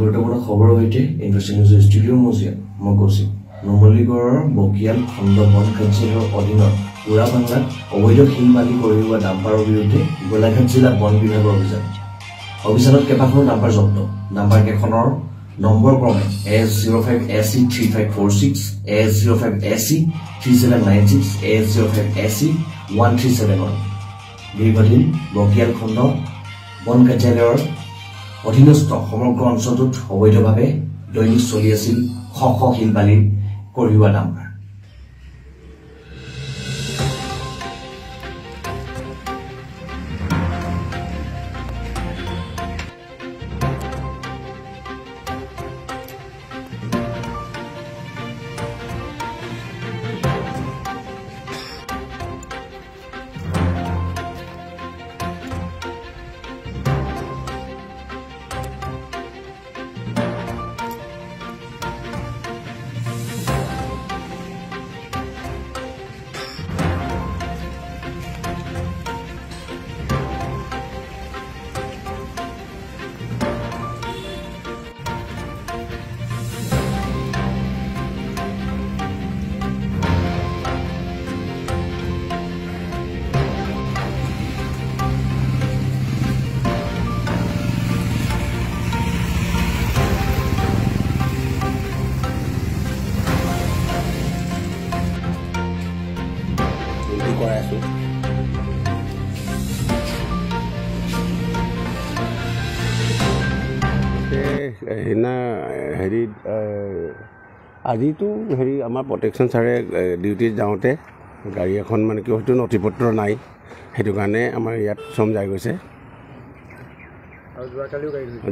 গুৰুত্বপূৰ্ণ খবৰৰ সৈতে ইণ্ডাষ্ট্ৰি নিউজ ষ্টুডিঅ' মিউজিয়াম মই কৈছোঁ নুমলীগড়ৰ বকিয়াল খণ্ড বন কাৰ্যালয়ৰ অধীনত পুৰাবাংলাত অবৈধ শিল বালি কঢ়িওৱা ডাম্পাৰৰ বিৰুদ্ধে গোলাঘাট জিলা বন বিভাগৰ অভিযানত কেইবাখনো ডাম্পাৰ জব্দ ডাম্পাৰ কেইখনৰ নম্বৰ ক্ৰমে S05SE3546 S05SE3796 S05SE1371 দীৰ্ঘদিন বকিয়াল খণ্ড বন কাৰ্যালয়ৰ অধীনস্থ সমগ্ৰ অঞ্চলটোত অবৈধভাৱে দৈনিক চলি আছিল শ শ শিল বালি কঢ়িওৱা ডাম্পাৰ আজিতো আমাৰ প্ৰটেকশ্যন ছাৰে ডিউটিত যাওঁতে গাড়ী এখন মানে কি হয়তো নথিপত্ৰ নাই সেইটো কাৰণে আমাৰ ইয়াত চম যাই গৈছে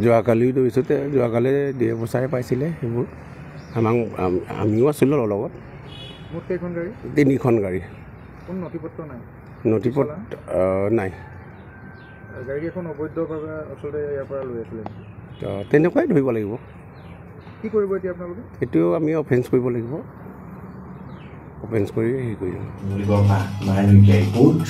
যোৱাকালিও দৌৰিছোঁ যোৱাকালি DFO ছাৰে পাইছিলে সেইবোৰ আমিও আছিলোঁ লগত তিনিখন গাড়ী নথিপত্ৰ নাই গাড়ী এখন অবৈধভাৱে আচলতে ইয়াৰ পৰা লৈ আছিলে তেনেকুৱাই ধৰিব লাগিব কি কৰিব এতিয়া আপোনালোকে এইটো আমি অফেন্স কৰিব লাগিব অফেন্স কৰি হেৰি কৰিম নুমলীগড়ৰ পৰা নাৰায়ণ ৰিপৰ্ট